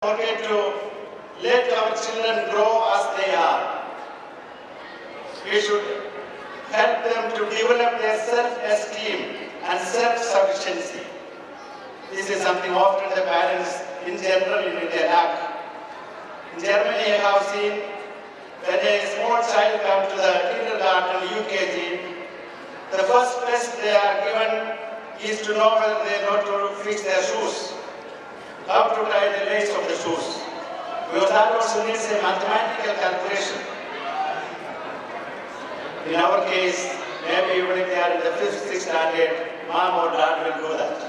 forget to let our children grow as they are. We should help them to develop their self-esteem and self-sufficiency. This is something often the parents in general in India lack. In Germany, I have seen when a small child comes to the kindergarten, UKG, the first test they are given is to know whether they know to fix their shoes, how to tie the lace of the shoes. Because that also needs a mathematical calculation. In our case, maybe even if they are in the 5th, 6th standard, mom or dad will do that.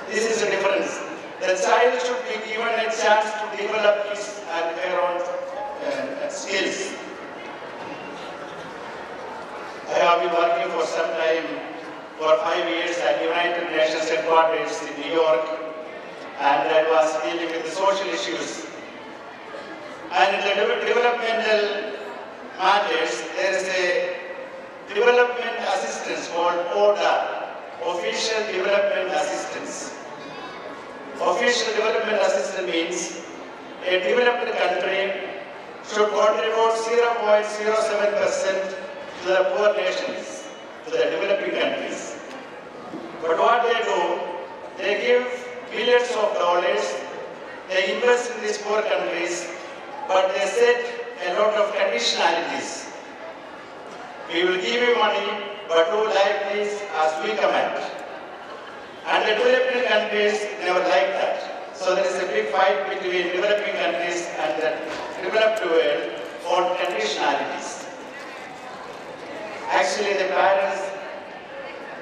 This is the difference. The child should be given a chance to develop his and her own skills. I have been working for some time, for 5 years at United Nations headquarters in New York, and I was dealing with the social issues. And in the developmental matters, there is a development assistance called ODA, Official Development Assistance. Official Development Assistance means a developed country should contribute 0.07% to the poor nations, to the developing countries. But what they do, they give billions of dollars, they invest in these poor countries, but they set a lot of conditionalities. We will give you money, but do like this as we command. And the developing countries never like that. So there is a big fight between developing countries and the developed world on conditionalities. Actually, the parents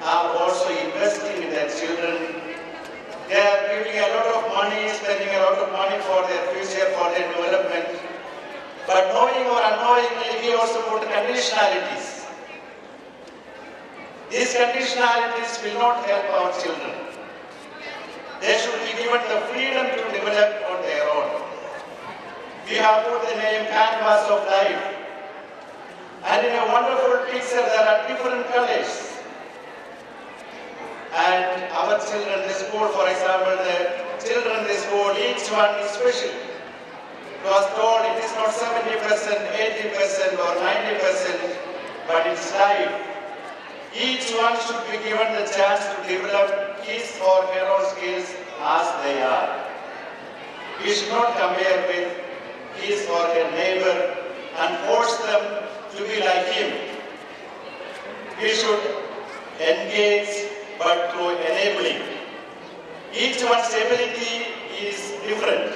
are also investing in their children. They are giving a lot of money, spending a lot of money for their future, for their development. But knowing or unknowingly, we also put conditionalities. These conditionalities will not help our children. They should be given the freedom to develop on their own. We have put the name Canvas of Life. And in a wonderful picture, there are different colors. And our children in the school, for example, the children in the school, each one is special. It was told it is not 70%, 80% or 90%, but it's life. Each one should be given the chance to develop his or her own skills as they are. We should not compare with his or her neighbor and force them to be like him. We should engage, but through enabling. Each one's ability is different.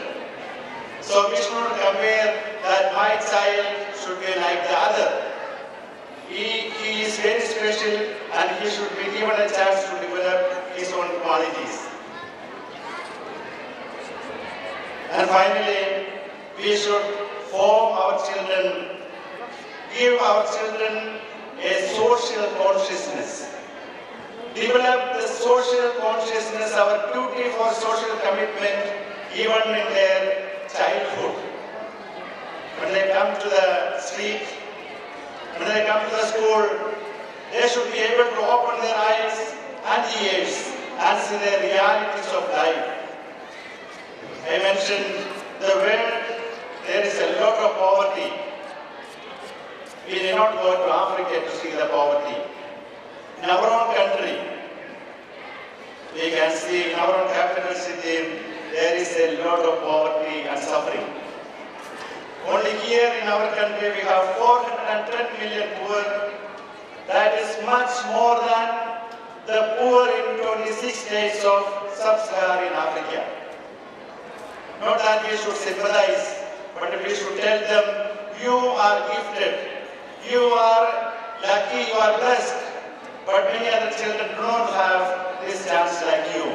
So we should not compare that my child should be like the other. He is very special and he should be given a chance to develop his own qualities. And finally, we should form our children, give our children a social consciousness. Develop the social consciousness, our duty for social commitment, even in their childhood. When they come to the street, when they come to the school, they should be able to open their eyes and ears and see the realities of life. I mentioned the world, there is a lot of poverty. We need not go to Africa to see the poverty. In our own country, we can see in our own capital city, there is a lot of poverty and suffering. Only here in our country, we have 410 million poor. That is much more than the poor in 26 states of sub-Saharan Africa. Not that we should sympathize, but we should tell them, you are gifted, you are lucky, you are blessed, but many other children do not have this chance like you.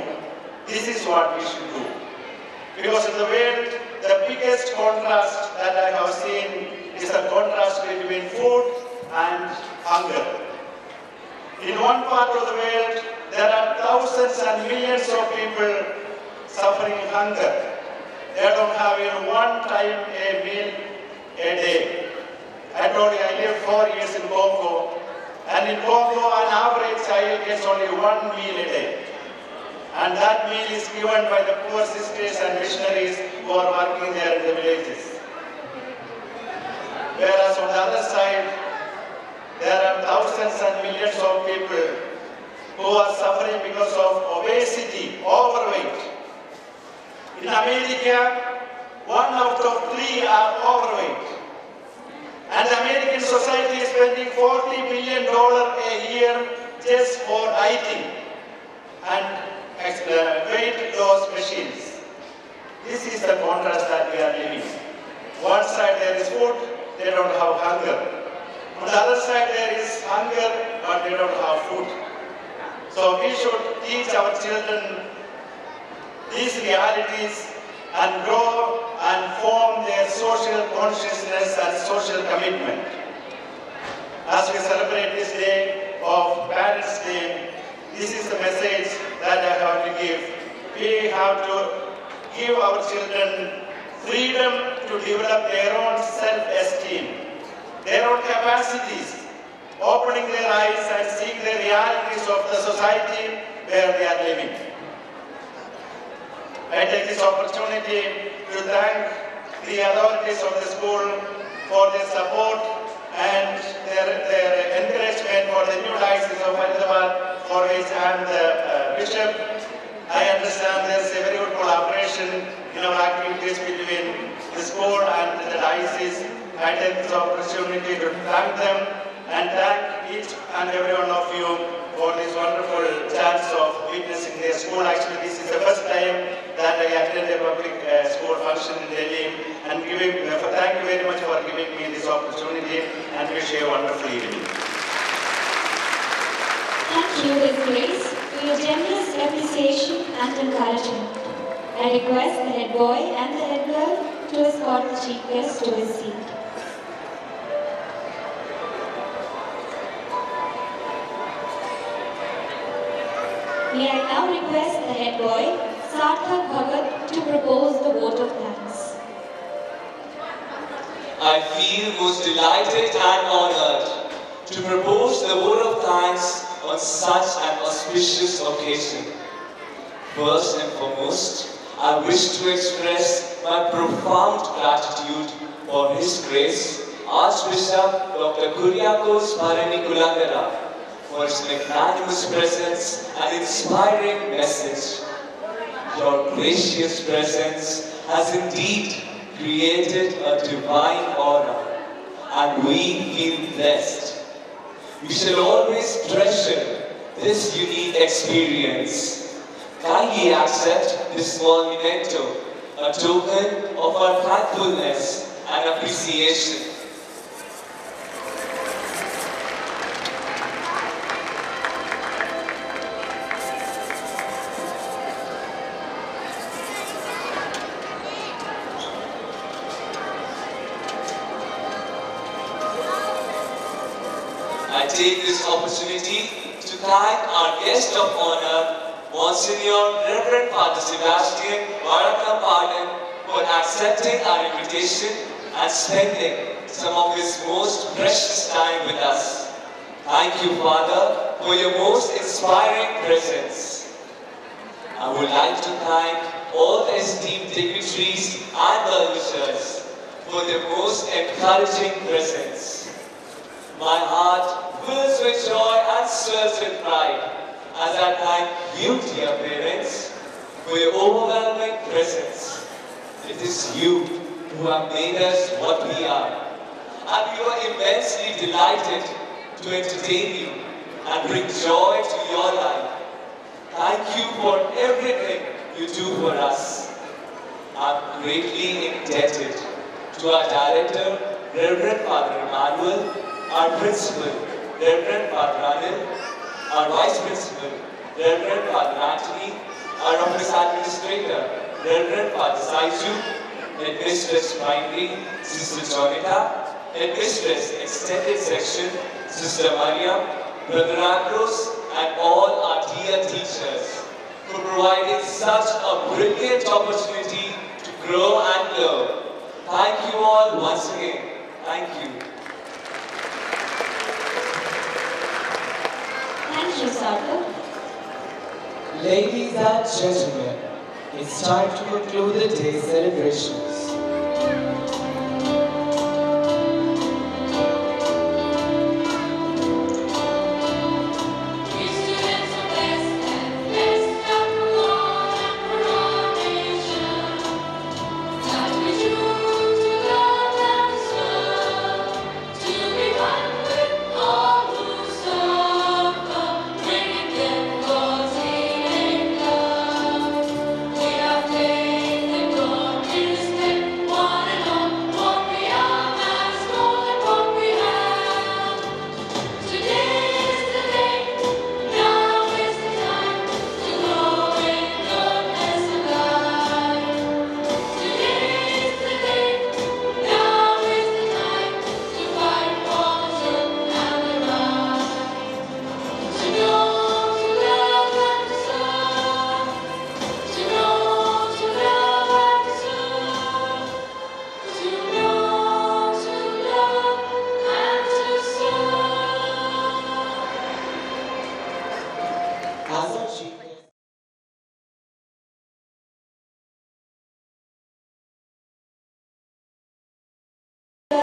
This is what we should do. Because in the world, the biggest contrast that I have seen is the contrast between food and hunger. In one part of the world, there are thousands and millions of people suffering hunger. They don't have even one time a meal a day. I told you I lived 4 years in Congo, and in Congo, an average child gets only one meal a day. and that meal is given by the poor sisters and missionaries who are working there in the villages. Whereas on the other side, there are thousands and millions of people who are suffering because of obesity, overweight. In America, 1 out of 3 are overweight. And the American society is spending $40 billion a year just for dieting and weight loss machines. This is the contrast that we are living. One side there is food, they don't have hunger. On the other side there is hunger, but they don't have food. So we should teach our children these realities and grow and form their social consciousness and social commitment. As we celebrate this day of Parents' Day, this is the message that I have to give. We have to give our children freedom to develop their own self-esteem, their own capacities, opening their eyes and seeing the realities of the society where they are living. I take this opportunity to thank the authorities of the school for their support and their encouragement for the new diocese of Faridabad, for which I am the bishop. I understand there is a very good collaboration in our activities between the school and the diocese. I take this opportunity to thank them and thank each and every one of you for this wonderful chance of witnessing their school. Actually, this is the first time that I attended a public school function in Delhi, and thank you very much for giving me this opportunity, and wish you a wonderful evening. Thank you, His Grace, for your generous appreciation and encouragement. I request the head boy and the head girl to escort the chief guest to his seat. May I now request the head boy, Sarthak Bhagat, to propose the vote of thanks. I feel most delighted and honored to propose the vote of thanks on such an auspicious occasion. First and foremost, I wish to express my profound gratitude for His Grace, Archbishop Dr. Kuriakos Bharani Kulangara, for his magnanimous presence and inspiring message. Your gracious presence has indeed created a divine aura, and we feel blessed. We shall always treasure this unique experience. Kindly accept this small memento, a token of our thankfulness and appreciation. I take this opportunity to thank our guest of honor, Monsignor Reverend Father Sebastian Varakampalan, for accepting our invitation and spending some of his most precious time with us. Thank you, Father, for your most inspiring presence. I would like to thank all the esteemed dignitaries and well-wishers for their most encouraging presence. My heart fills with joy and swells with pride as I thank you, dear parents, for your overwhelming presence. It is you who have made us what we are, and we are immensely delighted to entertain you and bring joy to your life. Thank you for everything you do for us. I'm greatly indebted to our director, Reverend Father Emmanuel, our principal, Reverend Father Anil, our vice principal, Reverend Father Anthony, our office administrator, Reverend Father Saiju, Headmistress Primary, Sister Jonita, Headmistress Extended Section, Sister Maria, Brother Ambrose, and all our dear teachers for providing such a brilliant opportunity to grow and learn. Thank you all once again. Thank you. Thank you, Sarthak. Ladies and gentlemen, it's time to conclude the day's celebrations.